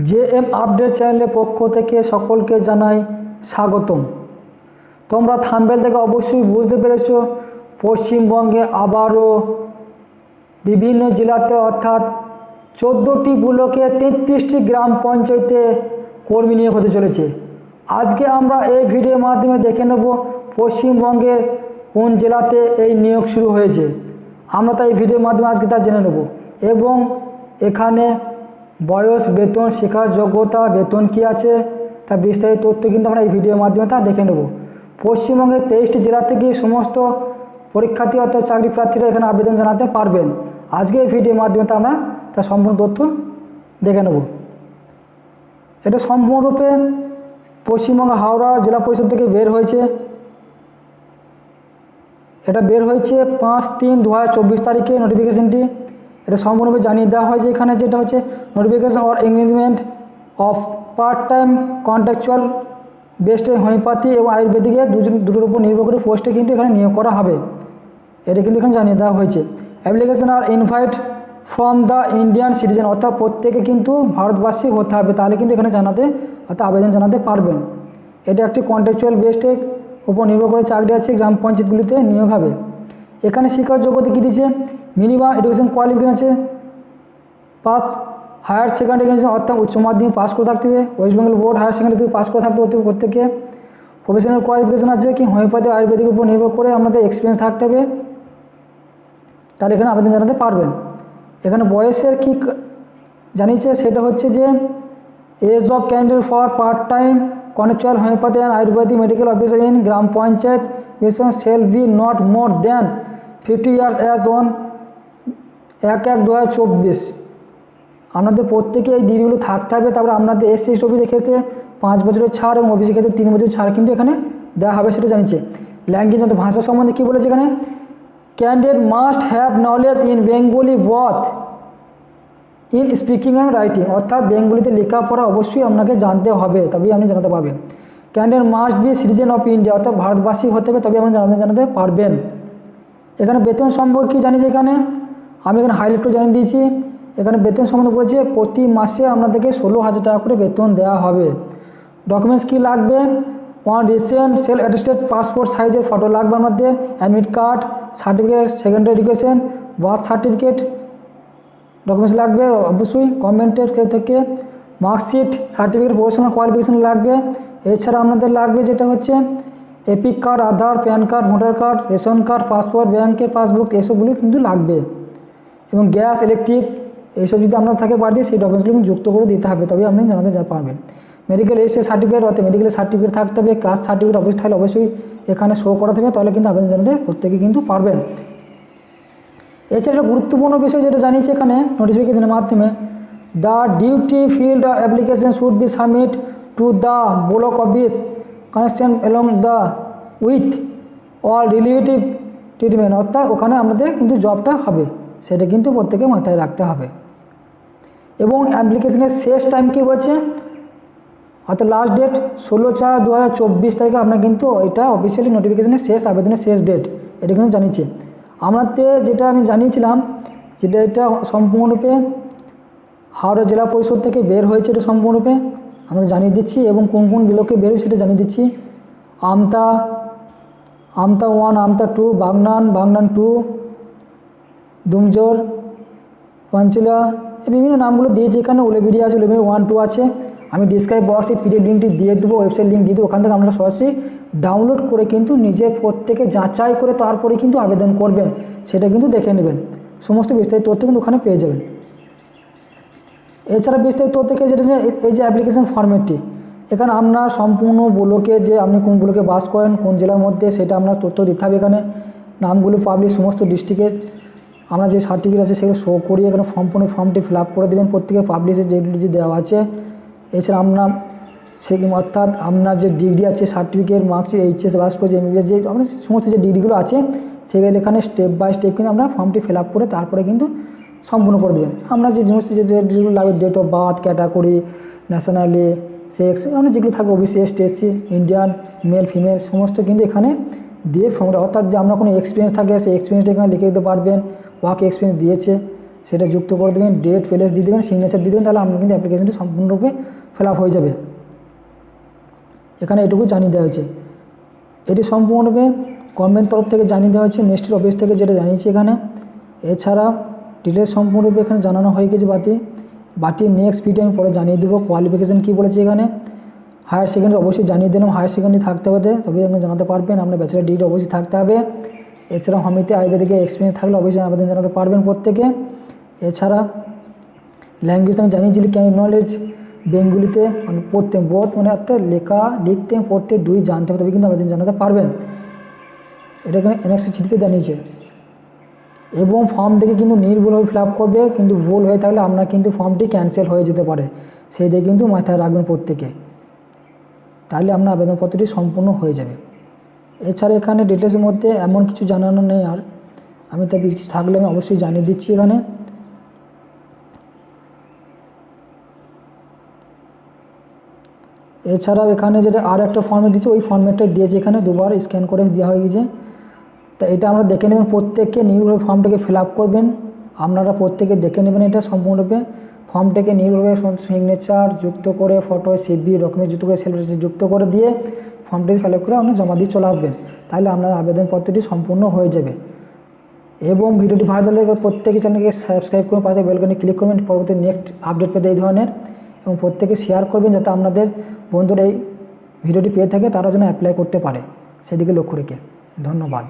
JM update চ্যানেলের পক্ষ থেকে সকলকে জানাই স্বাগতম। তোমরা থাম্বনেল থেকে অবশ্যই বুঝতে পেরেছো, পশ্চিমবঙ্গে আবারও বিভিন্ন জেলাতে অর্থাৎ 14টি ব্লকে 33টি গ্রাম পঞ্চায়েতে কর্মী নিয়োগ হতে চলেছে। আজকে আমরা এই ভিডিওর মাধ্যমে দেখে নেব পশ্চিমবঙ্গের কোন জেলাতে এই নিয়োগ শুরু হয়েছে। আমরা তাই এই ভিডিওর মাধ্যমে আজকে তা জেনে নেব এবং এখানে বয়স, বেতন, শিক্ষার যোগ্যতা, বেতন কী আছে তা বিস্তারিত তথ্য কিন্তু আমরা এই ভিডিওর মাধ্যমে তা দেখে নেব। পশ্চিমবঙ্গের 23টি জেলা থেকে সমস্ত পরীক্ষার্থী অর্থাৎ চাকরি প্রার্থীরা এখানে আবেদন জানাতে পারবেন। আজকে এই ভিডিওর মাধ্যমে তা আমরা তার সম্পূর্ণ তথ্য দেখে নেব। এটা সম্পূর্ণরূপে পশ্চিমবঙ্গ হাওড়া জেলা পরিষদ থেকে বের হয়েছে। এটা বের হয়েছে 5/3/2024 তারিখে নোটিফিকেশনটি। এটা সম্পূর্ণভাবে জানিয়ে দেওয়া হয়েছে এখানে, যেটা হচ্ছে notification or engagement of part time contractual বেস্টে হোমিওপ্যাথি এবং আয়ুর্বেদিকের দুটোর উপর নির্ভর করে পোস্টে কিন্তু এখানে নিয়োগ করা হবে। এটা কিন্তু এখানে জানিয়ে দেওয়া হয়েছে। অ্যাপ্লিকেশন আর invite from the Indian citizen, অর্থাৎ প্রত্যেকে কিন্তু ভারতবাসী হতে হবে, তাহলে কিন্তু এখানে জানাতে অর্থাৎ আবেদন জানাতে পারবেন। এটা একটি কন্ট্রাকচুয়াল বেস্টের উপর নির্ভর করে চাকরি আছে, গ্রাম পঞ্চায়েতগুলিতে নিয়োগ হবে। এখানে শিক্ষার যোগ্যতা কী দিচ্ছে, মিনিমাম এডুকেশন কোয়ালিফিকেশন আছে পাস হায়ার সেকেন্ডারি এডুকেশন অর্থাৎ উচ্চ মাধ্যমিক পাস করে থাকতে হবে, West Bengal board higher secondary থেকে পাস করে থাকতে হবে প্রত্যেকে। প্রফেশনাল কোয়ালিফিকেশন আছে কি হোমিওপ্যাথি আয়ুর্বেদিকের উপর নির্ভর করে আমাদের এক্সপিরিয়েন্স থাকতে হবে, তাহলে এখানে আবেদন জানাতে পারবেন। এখানে বয়সের কি জানিয়েছে সেটা হচ্ছে যে age of candidate for part time contractual homeopathy and Ayurvedic medical officer in gram panchayat বেসন shall be not more than 50 years as on 1/1/2024। আপনাদের প্রত্যেকে এই ডিগ্রিগুলো থাকতে হবে। তারপরে আপনাদের এসসি এসটির ক্ষেত্রে 5 বছরের ছাড় এবং ওবিসি ক্ষেত্রে 3 বছরের ছাড় কিন্তু এখানে দেওয়া হবে, সেটা জানিয়েছে। ল্যাঙ্গুয়েজ অর্থাৎ ভাষা সম্বন্ধে কী বলেছে এখানে, candidate must have knowledge in Bengali both in speaking and writing, অর্থাৎ বেঙ্গলিতে লেখাপড়া অবশ্যই আপনাকে জানতে হবে, তবেই আপনি জানাতে পারবেন। Candidate must be citizen of India, অর্থাৎ ভারতবাসী হতে হবে, তবে আপনি জানাতে পারবেন। এখানে বেতন সম্পর্কে কী জানিয়েছে, এখানে আমি এখানে হাইলাইট করে জানিয়ে দিয়েছি। এখানে বেতন সম্বন্ধে বলেছে প্রতি মাসে আপনাদেরকে 16,000 টাকা করে বেতন দেওয়া হবে। ডকুমেন্টস কী লাগবে, one recent self attested passport সাইজের ফটো লাগবে আমাদের, admit card, certificate, secondary education, birth certificate documents লাগবে অবশ্যই গভর্নমেন্টের থেকে, মার্কশিট, সার্টিফিকেট, প্রফেশনাল কোয়ালিফিকেশন লাগবে। এছাড়া আপনাদের লাগবে যেটা হচ্ছে EPIC card, Aadhaar, PAN card, voter card, ration card, passport, ব্যাংকের পাসবুক, এসবগুলো কিন্তু লাগবে। এবং গ্যাস, ইলেকট্রিক এইসব যদি আপনার থাকে বাড়িতে সেই ডকুমেন্টসগুলো কিন্তু যুক্ত করে দিতে হবে, তবে আপনি জানাতে পারবেন। মেডিকেল রেজিস্ট্রেশন সার্টিফিকেট অর্থাৎ মেডিকেলের সার্টিফিকেট থাকতে হবে, কাস্ট সার্টিফিকেট অবশ্যই থাকলে অবশ্যই এখানে শো করাতে হবে, তাহলে কিন্তু আবেদন জানাতে প্রত্যেকে কিন্তু পারবেন। এছাড়া একটা গুরুত্বপূর্ণ বিষয় যেটা জানিয়েছে এখানে নোটিফিকেশনের মাধ্যমে, the duty field application should be submit to the block office connection along the with all relative treatment, অর্থাৎ ওখানে আমাদের কিন্তু জবটা হবে, সেটা কিন্তু প্রত্যেকে মাথায় রাখতে হবে। এবং অ্যাপ্লিকেশনের শেষ টাইম কী বলছে, অর্থাৎ লাস্ট ডেট 16/4/2024 তারিখে আপনার কিন্তু এটা অফিসিয়ালি নোটিফিকেশনের শেষ আবেদনের শেষ ডেট, এটা কিন্তু জানিয়েছে। আমাদের যেটা আমি জানিয়েছিলাম যেটা এটা সম্পূর্ণরূপে হাওড়া জেলা পরিষদ থেকে বের হয়েছে, এটা সম্পূর্ণরূপে আমরা জানিয়ে দিচ্ছি এবং কোন কোন ব্লকে বের হয়েছে সেটা জানিয়ে দিচ্ছি। আমতা 1, আমতা 2, বাগনান 2, দুমজোর, পাঞ্চলা, বিভিন্ন নামগুলো দিয়েছে এখানে। উলেবিড়িয়া আছে, উলেবিড়িয়া 1, 2 আছে। আমি ডিসক্রাইব বক্সে পিডিএফ লিঙ্কটি দিয়ে দেবো, ওয়েবসাইট লিঙ্ক দিয়ে দেবো, ওখান থেকে আপনারা সরাসরি ডাউনলোড করে কিন্তু নিজের প্রত্যেকে যাচাই করে তারপরে কিন্তু আবেদন করবেন, সেটা কিন্তু দেখে নেবেন। সমস্ত বিস্তারিত তথ্য কিন্তু ওখানে পেয়ে যাবেন। এছাড়া বিস্তারিত তথ্য যেটা এই যে অ্যাপ্লিকেশন ফর্মেটটি, এখানে আপনার সম্পূর্ণ ব্লকে যে আপনি কোন ব্লকে বাস করেন, কোন জেলার মধ্যে, সেটা আপনার তথ্য দিতে হবে। এখানে নামগুলো পাবলিক সমস্ত ডিস্ট্রিক্টের আমরা যে সার্টিফিকেট আছে সেগুলো শো করিয়ে এখানে সম্পূর্ণ ফর্মটি ফিল আপ করে দেবেন প্রত্যেকে, পাবলিশের যেগুলো যে দেওয়া আছে। এছাড়া আপনার অর্থাৎ আপনার যে ডিগ্রি আছে, সার্টিফিকেট, মার্কশিট, এইচএস পাস করেছে, এমবিবিএস, যে আপনার সমস্ত যে ডিগ্রিগুলো আছে সেগুলো এখানে স্টেপ বাই স্টেপ কিন্তু আমরা ফর্মটি ফিল আপ করে তারপরে কিন্তু সম্পূর্ণ করে দেবেন। আমরা যে সমস্ত যে ডিগ্রিগুলো লাগবে, date of birth, category, nationality, sex, আমরা যেগুলো থাকবে OBC, ST, SC, Indian, male, female সমস্ত কিন্তু এখানে দিয়ে ফর্মটা, অর্থাৎ যে আমরা কোনো এক্সপিরিয়েন্স থাকে সেই এক্সপিরিয়েন্সটা এখানে লিখে দিতে পারবেন, ওয়ার্ক এক্সপিরিয়েন্স দিয়েছে সেটা যুক্ত করে দেবেন, ডেট প্লেস দিয়ে দেবেন, সিগনেচার দিয়ে দেবেন, তাহলে আপনার কিন্তু অ্যাপ্লিকেশনটি সম্পূর্ণরূপে ফিল আপ হয়ে যাবে। এখানে এটুকু জানিয়ে দেওয়া হয়েছে। এটি সম্পূর্ণরূপে গভর্নমেন্ট তরফ থেকে জানিয়ে দেওয়া হচ্ছে, মিনিস্ট্রি অফিস থেকে যেটা জানিয়েছে এখানে। এছাড়া ডিটেলস সম্পূর্ণরূপে এখানে জানানো হয়ে গেছে। বাকি নেক্সট ভিডিও আমি পরে জানিয়ে দেবো কোয়ালিফিকেশান কী বলেছে এখানে। হায়ার সেকেন্ডারি অবশ্যই জানিয়ে দিলাম, হায়ার সেকেন্ডারি থাকতে হবে, তবে এখানে জানাতে পারবেন। আপনার ব্যাচেলার ডিগ্রি অবশ্যই থাকতে হবে। এছাড়া হোমিওপ্যাথি আয়ুর্বেদিকে এক্সপিরিয়েন্স থাকলে অবশ্যই আবেদন জানাতে পারবেন প্রত্যেকে। এছাড়া ল্যাঙ্গুয়েজ আমি জানিয়েছি ক্যান নলেজ বেঙ্গলিতে পড়তে বোধ মানে অর্থাৎ লেখা লিখতে পড়তে দুই জানতে হবে, তবে কিন্তু আবেদন জানাতে পারবেন। এটা এখানে এনএক্সি চিঠিতে জানিয়েছে। এবং ফর্মটিকে কিন্তু নির্ভুলভাবে ফিল আপ করবে, কিন্তু ভুল হয়ে থাকলে আপনার কিন্তু ফর্মটি ক্যান্সেল হয়ে যেতে পারে, সেই দিয়ে কিন্তু মাথায় রাখবেন প্রত্যেকে, তাহলে আপনার আবেদনপত্রটি সম্পূর্ণ হয়ে যাবে। এছাড়া এখানে ডিটেলসের মধ্যে এমন কিছু জানানো নেই, আর আমি তার কিছু থাকলে আমি অবশ্যই জানিয়ে দিচ্ছি এখানে। এছাড়াও এখানে যেটা আর একটা ফর্মেট দিয়েছে, ওই ফর্মেটটা দিয়েছে এখানে, দুবার স্ক্যান করে দেওয়া হয়ে গেছে। তা এটা আমরা দেখে নেবেন, প্রত্যেককে নির্ভুলভাবে ফর্মটাকে ফিল আপ করবেন। আপনারা প্রত্যেকে দেখে নেবেন এটা সম্পূর্ণরূপে। ফর্মটাকে নির্ভুলভাবে সিগনেচার যুক্ত করে, ফটো, সিভি, ডকুমেন্ট যুক্ত করে, সেলফি যুক্ত করে দিয়ে ফর্মটি ফিল আপ করে আপনি জমা দিয়ে চলে আসবেন, তাহলে আপনার আবেদনপত্রটি সম্পূর্ণ হয়ে যাবে। এবং ভিডিওটি ভালো লাগলে প্রত্যেকে চ্যানেলকে সাবস্ক্রাইব করুন, পাশে বেল আইকনে ক্লিক করবেন পরবর্তী নেক্সট আপডেট পেতে এই ধরনের, এবং প্রত্যেকে শেয়ার করবেন যাতে আপনাদের বন্ধুরা এই ভিডিওটি পেয়ে থাকে, তারা যেন অ্যাপ্লাই করতে পারে, সেদিকে লক্ষ্য রেখে। ধন্যবাদ।